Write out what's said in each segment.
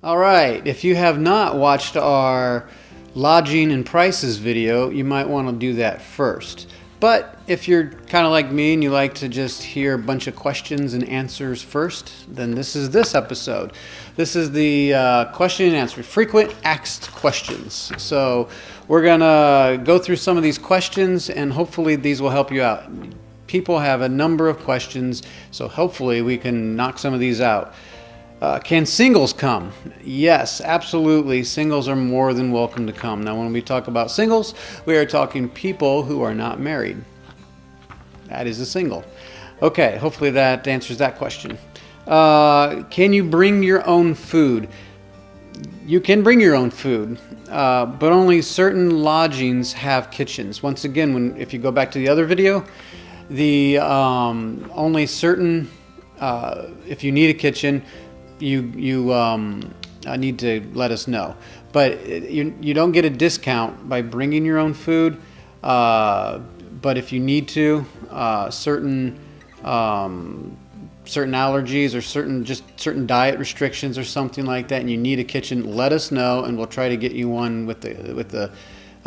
All right, if you have not watched our lodging and prices video, you might want to do that first. But if you're kind of like me and you like to just hear a bunch of questions and answers first, then this is this episode. This is the question and answer, frequent asked questions. So we're going to go through some of these questions and hopefully these will help you out. People have a number of questions, so hopefully we can knock some of these out. Can singles come? Yes, absolutely. Singles are more than welcome to come. Now, when we talk about singles, we are talking people who are not married. That is a single. Okay, hopefully that answers that question. Can you bring your own food? You can bring your own food, but only certain lodgings have kitchens. Once again, if you go back to the other video, the only certain, if you need a kitchen, you need to let us know. But you don't get a discount by bringing your own food. But if you need to, certain allergies or certain diet restrictions or something like that, and you need a kitchen, let us know, and we'll try to get you one with a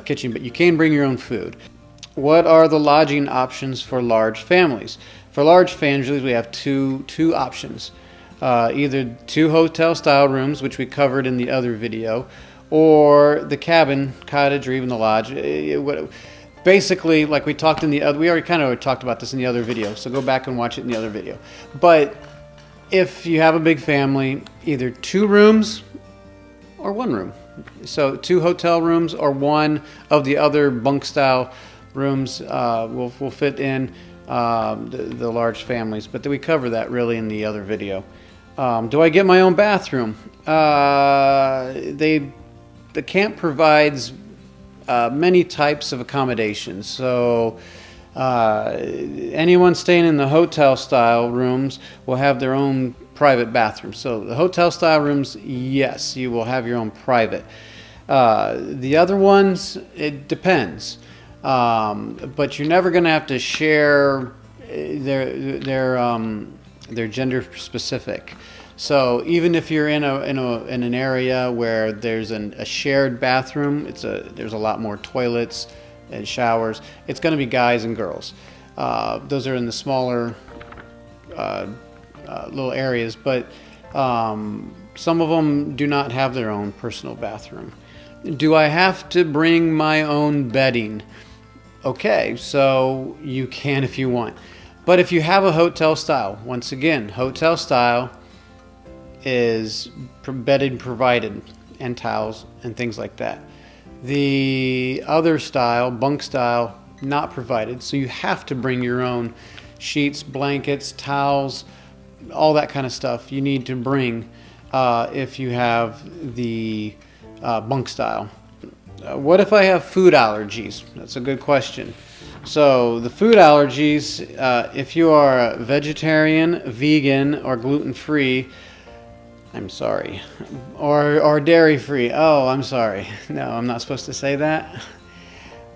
kitchen. But you can bring your own food. What are the lodging options for large families? For large families, we have two options. Either 2 hotel-style rooms, which we covered in the other video, or the cabin, cottage, or even the lodge. Basically, like we talked in the other, we already kind of talked about this in the other video, so go back and watch it in the other video. But if you have a big family, either 2 rooms or 1 room. So 2 hotel rooms or 1 of the other bunk-style rooms will fit in the large families. But we cover that really in the other video. Do I get my own bathroom? The camp provides many types of accommodations. So anyone staying in the hotel style rooms will have their own private bathroom. So the hotel style rooms, yes, you will have your own private. The other ones, it depends. But you're never going to have to share they're gender specific. So even if you're in an area where there's a shared bathroom, there's a lot more toilets and showers. It's going to be guys and girls. Those are in the smaller little areas, but some of them do not have their own personal bathroom. Do I have to bring my own bedding? Okay, so you can if you want. But if you have a hotel style, once again, hotel style is bedding provided and towels and things like that. The other style, bunk style, not provided. So you have to bring your own sheets, blankets, towels, all that kind of stuff you need to bring if you have the bunk style. What if I have food allergies? That's a good question. So the food allergies, if you are a vegetarian, vegan, or gluten-free, I'm sorry, or dairy-free. Oh, I'm sorry. No, I'm not supposed to say that.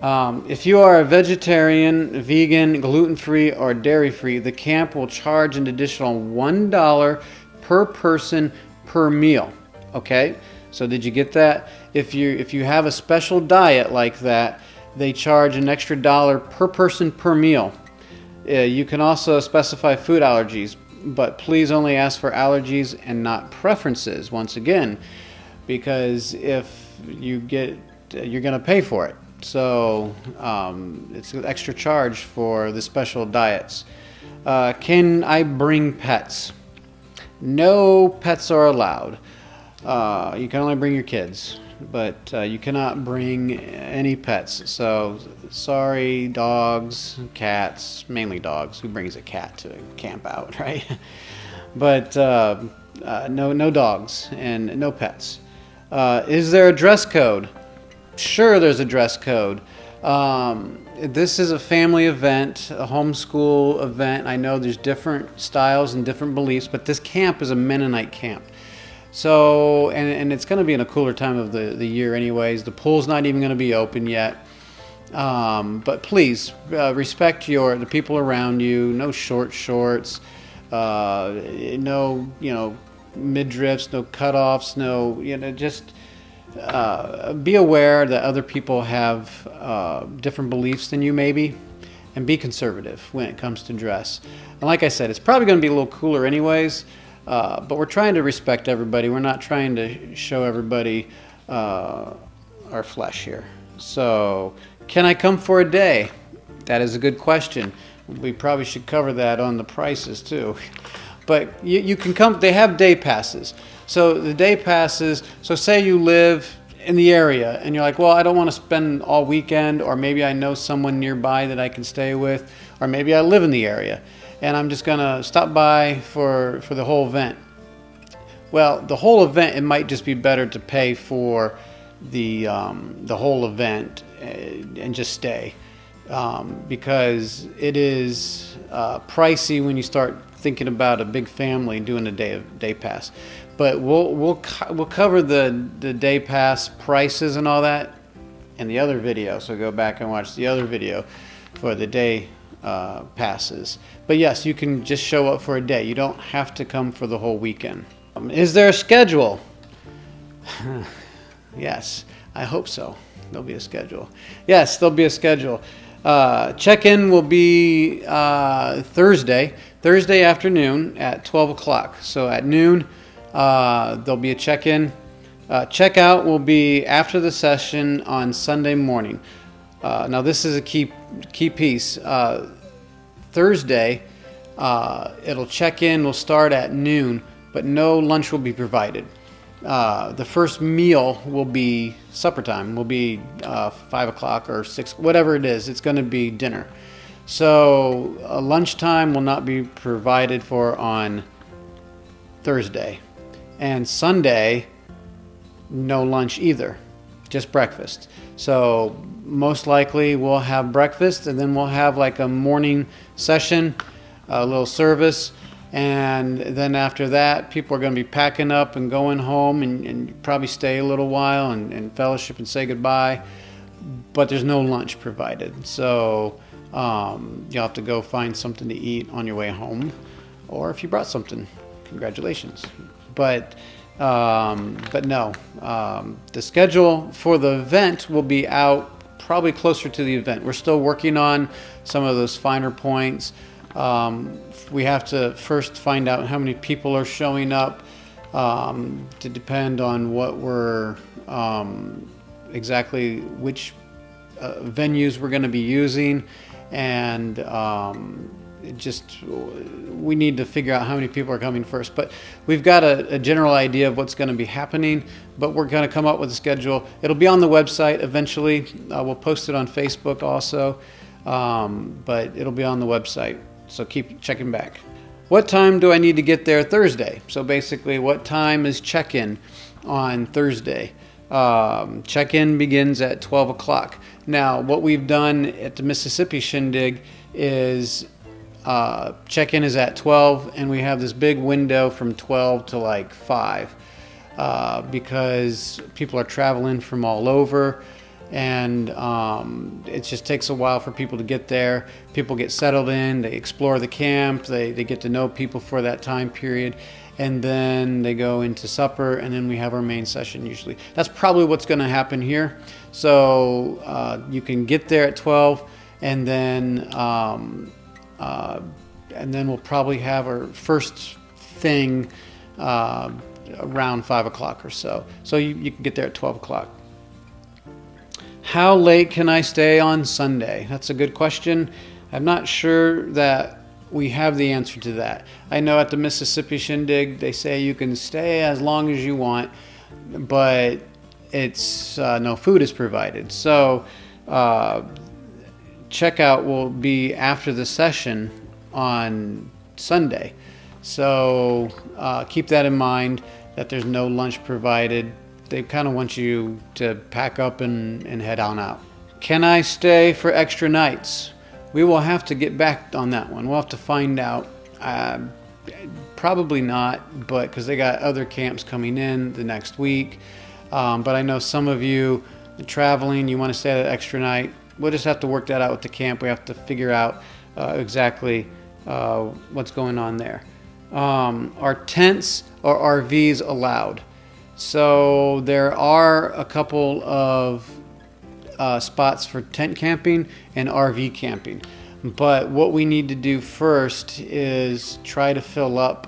If you are a vegetarian, vegan, gluten-free, or dairy-free, the camp will charge an additional $1 per person per meal. Okay? So did you get that? If you have a special diet like that, they charge an extra $1 per person per meal. You can also specify food allergies, but please only ask for allergies and not preferences, once again, because if you get, you're going to pay for it. So it's an extra charge for the special diets. Can I bring pets? No pets are allowed. You can only bring your kids, but you cannot bring any pets. So sorry, dogs, cats, mainly dogs. Who brings a cat to camp out, right? But no dogs and no pets. Is there a dress code? Sure, there's a dress code. This is a family event, a homeschool event. I know there's different styles and different beliefs, but this camp is a Mennonite camp. So, and it's going to be in a cooler time of the year anyways. The pool's not even going to be open yet. But please, respect the people around you. No short shorts. No, midriffs, no cutoffs, no, just be aware that other people have different beliefs than you maybe, and be conservative when it comes to dress. And like I said, it's probably going to be a little cooler anyways, but we're trying to respect everybody. We're not trying to show everybody our flesh here. So, can I come for a day? That is a good question. We probably should cover that on the prices too. But you can come, they have day passes. So the day passes, so say you live in the area and you're like, well, I don't want to spend all weekend, or maybe I know someone nearby that I can stay with, or maybe I live in the area and I'm just going to stop by for the whole event. Well, the whole event, it might just be better to pay for the whole event and just stay, because it is pricey when you start thinking about a big family doing a day pass. But we'll cover the day pass prices and all that in the other video. So go back and watch the other video for the day passes. But yes, you can just show up for a day. You don't have to come for the whole weekend. Is there a schedule? Yes, I hope so. There'll be a schedule. Yes, there'll be a schedule. Check-in will be Thursday afternoon at 12 o'clock. So at noon, there'll be a check-in. Check-out will be after the session on Sunday morning. Now this is a key piece. Thursday, it'll check-in will start at noon, but no lunch will be provided. The first meal will be supper time, will be 5 o'clock or 6, whatever it is. It's going to be dinner. So lunchtime will not be provided for on Thursday. And Sunday, no lunch either, just breakfast. So most likely we'll have breakfast, and then we'll have like a morning session, a little service. And then after that, people are going to be packing up and going home, and probably stay a little while and fellowship and say goodbye. But there's no lunch provided. So you'll have to go find something to eat on your way home. Or if you brought something, congratulations. But no, the schedule for the event will be out probably closer to the event. We're still working on some of those finer points. We have to first find out how many people are showing up, to depend on what we're exactly which venues we're going to be using, and we need to figure out how many people are coming first. But we've got a general idea of what's going to be happening, but we're going to come up with a schedule. It'll be on the website eventually. We'll post it on Facebook also, but it'll be on the website. So keep checking back. What time do I need to get there Thursday? So basically, what time is check-in on Thursday? Check-in begins at 12 o'clock. Now, what we've done at the Mississippi Shindig is check-in is at 12, and we have this big window from 12 to like 5, because people are traveling from all over. And it just takes a while for people to get there. People get settled in, they explore the camp, they get to know people for that time period, and then they go into supper, and then we have our main session usually. That's probably what's going to happen here. So you can get there at 12, and then we'll probably have our first thing around 5 o'clock or so. So you can get there at 12 o'clock. How late can I stay on Sunday? That's a good question. I'm not sure that we have the answer to that. I know at the Mississippi Shindig, they say you can stay as long as you want, but it's no food is provided. So checkout will be after the session on Sunday. So keep that in mind, that there's no lunch provided. They kind of want you to pack up and head on out. Can I stay for extra nights? We will have to get back on that one. We'll have to find out. Probably not, but because they got other camps coming in the next week. But I know some of you traveling, you want to stay that extra night. We'll just have to work that out with the camp. We have to figure out exactly what's going on there. Are tents or RVs allowed? So there are a couple of spots for tent camping and RV camping. But what we need to do first is try to fill up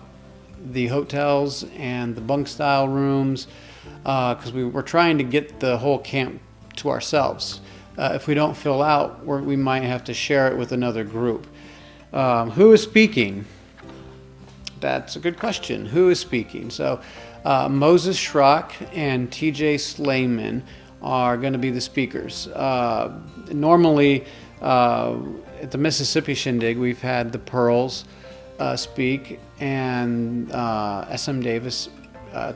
the hotels and the bunk style rooms, because we're trying to get the whole camp to ourselves. If we don't fill out, we might have to share it with another group. Who is speaking? That's a good question. Who is speaking? So Moses Schrock and TJ Slayman are going to be the speakers. Normally, at the Mississippi Shindig, we've had the Pearls speak and SM Davis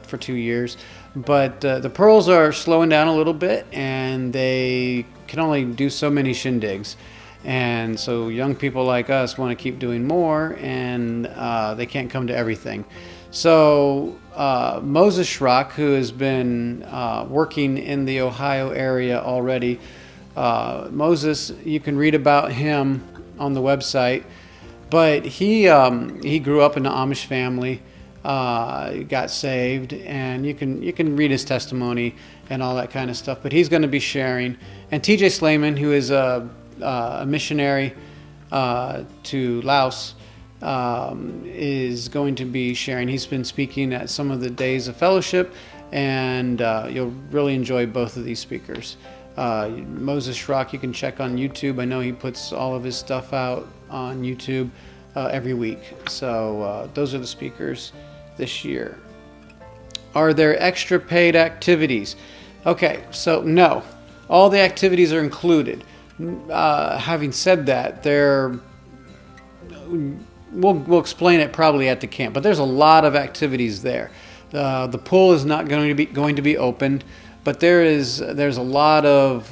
for 2 years. But the Pearls are slowing down a little bit, and they can only do so many shindigs. And so young people like us want to keep doing more, and they can't come to everything. So Moses Schrock, who has been working in the Ohio area already, Moses, you can read about him on the website. But he grew up in an Amish family, got saved, and you can read his testimony and all that kind of stuff. But he's going to be sharing. And TJ Slayman, who is a missionary to Laos, is going to be sharing. He's been speaking at some of the days of fellowship, and you'll really enjoy both of these speakers. Moses Schrock, you can check on YouTube. I know he puts all of his stuff out on YouTube every week. So those are the speakers this year. Are there extra paid activities? Okay, so no. All the activities are included. Having said that, we'll explain it probably at the camp, but there's a lot of activities there. The pool is not going to be opened, but there's a lot of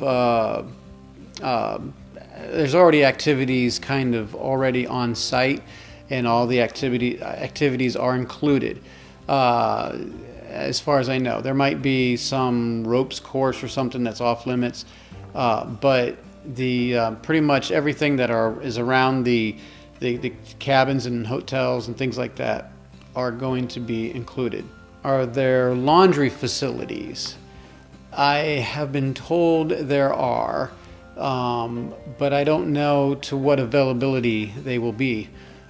there's already activities kind of already on site, and all the activities are included. As far as I know, there might be some ropes course or something that's off limits, but the pretty much everything that is around the cabins and hotels and things like that are going to be included. Are there laundry facilities? I have been told there are, but I don't know to what availability they will be.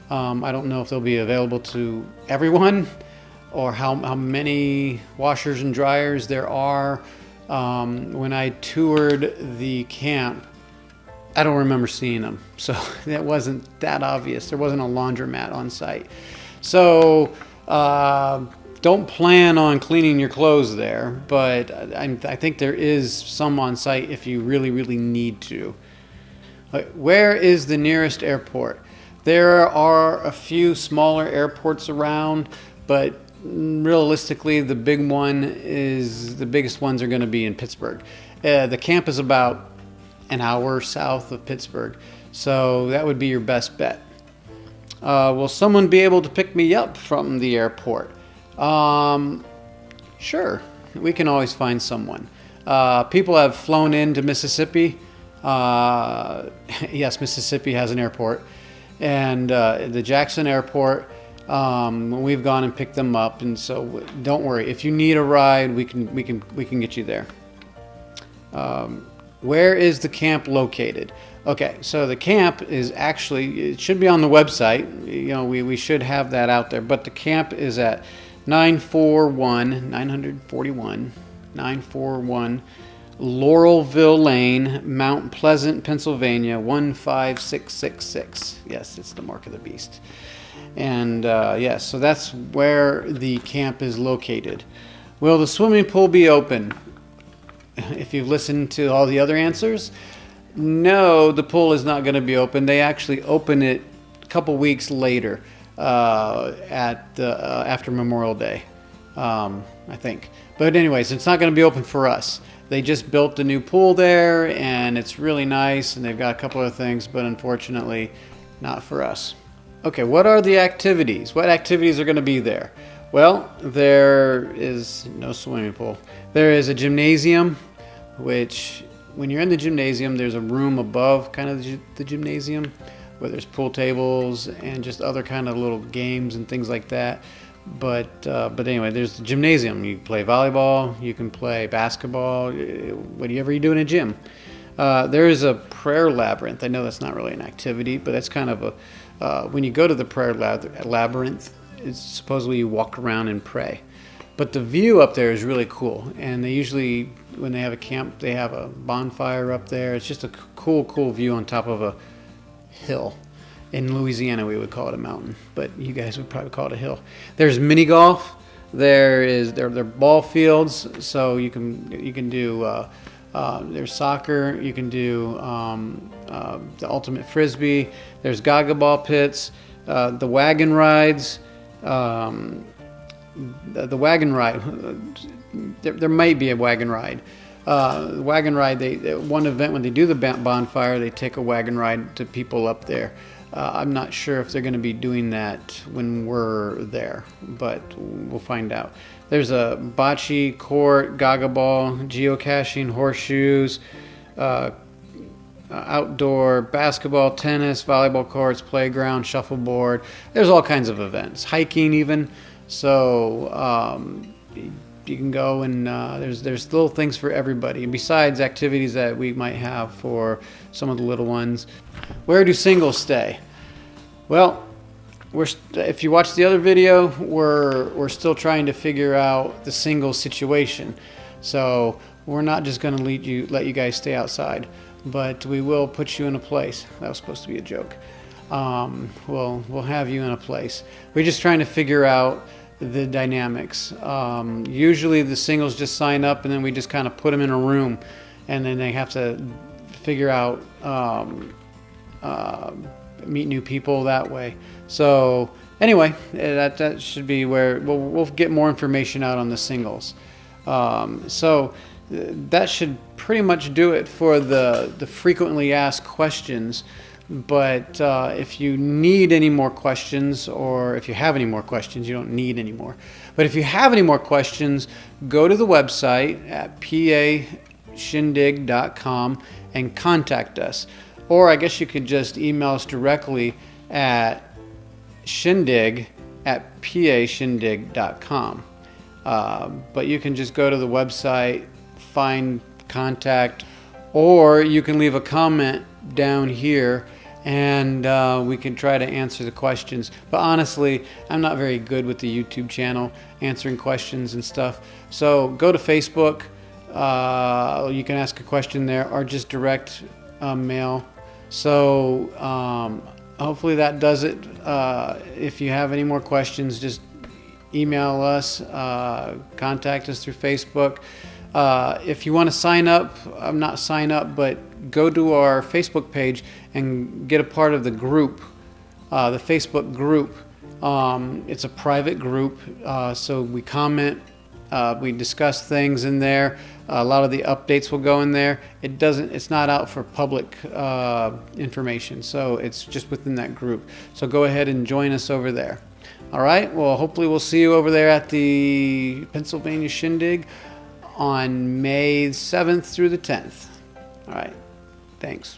I don't know if they'll be available to everyone, or how many washers and dryers there are. When I toured the camp, I don't remember seeing them, so that wasn't that obvious. There wasn't a laundromat on site. So don't plan on cleaning your clothes there, but I think there is some on site if you really, really need to. Where is the nearest airport? There are a few smaller airports around, but realistically, the biggest ones are going to be in Pittsburgh. The camp is about an hour south of Pittsburgh, so that would be your best bet. Will someone be able to pick me up from the airport? Sure, we can always find someone. People have flown into Mississippi. Yes, Mississippi has an airport, and the Jackson Airport. We've gone and picked them up, and so don't worry. If you need a ride, we can get you there. Where is the camp located? Okay, so the camp is actually, it should be on the website. You know, we should have that out there. But the camp is at 941 Laurelville Lane, Mount Pleasant, Pennsylvania, 15666. Yes, it's the mark of the beast. And yes, so that's where the camp is located. Will the swimming pool be open? If you've listened to all the other answers, no, the pool is not going to be open. They actually open it a couple weeks later, after Memorial Day, I think. But anyways, it's not going to be open for us. They just built a new pool there, and it's really nice, and they've got a couple of things, but unfortunately, not for us. Okay, what are the activities? What activities are going to be there? Well, there is no swimming pool. There is a gymnasium, which when you're in the gymnasium, there's a room above kind of the gymnasium. where there's pool tables and just other kind of little games and things like that. But anyway, there's the gymnasium. You play volleyball, you can play basketball, whatever you do in a gym. There is a prayer labyrinth. I know that's not really an activity, but that's kind of a, when you go to the prayer labyrinth, it's supposedly you walk around and pray. But the view up there is really cool. And they usually, when they have a camp, they have a bonfire up there. It's just a cool view on top of a hill. In Louisiana, we would call it a mountain, but you guys would probably call it a hill. There's mini golf. There are ball fields, so you can do. There's soccer. You can do the ultimate frisbee. There's gaga ball pits. The wagon rides. The wagon ride. There might be a wagon ride. The wagon ride. One event when they do the bonfire, they take a wagon ride to people up there. I'm not sure if they're going to be doing that when we're there, but we'll find out. There's a bocce court, gaga ball, geocaching, horseshoes, outdoor basketball, tennis, volleyball courts, playground, shuffleboard. There's all kinds of events, hiking even. So you can go and there's little things for everybody. And besides activities that we might have for some of the little ones. Where do singles stay? Well, if you watch the other video, we're still trying to figure out the single situation. So we're not just going to let you guys stay outside, but we will put you in a place. That was supposed to be a joke. We'll have you in a place. We're just trying to figure out the dynamics. Usually the singles just sign up and then we just kind of put them in a room, and then they have to figure out meet new people that way. So anyway, that should be where we'll get more information out on the singles. So that should pretty much do it for the frequently asked questions. But if you need any more questions, or if you have any more questions, you don't need any more. But if you have any more questions, go to the website at pashindig.com and contact us. Or I guess you could just email us directly at shindig@pashindig.com. But you can just go to the website, find contact, or you can leave a comment down here and we can try to answer the questions. But honestly, I'm not very good with the YouTube channel answering questions and stuff. So go to Facebook. You can ask a question there, or just direct mail. So hopefully that does it. If you have any more questions, just email us, contact us through Facebook. If you want to sign up, not sign up, but go to our Facebook page and get a part of the group, the Facebook group. It's a private group, so we comment, we discuss things in there. A lot of the updates will go in there. It's not out for public information, so it's just within that group. So go ahead and join us over there. All right, well, hopefully we'll see you over there at the Pennsylvania Shindig on May 7th through the 10th. All right, thanks.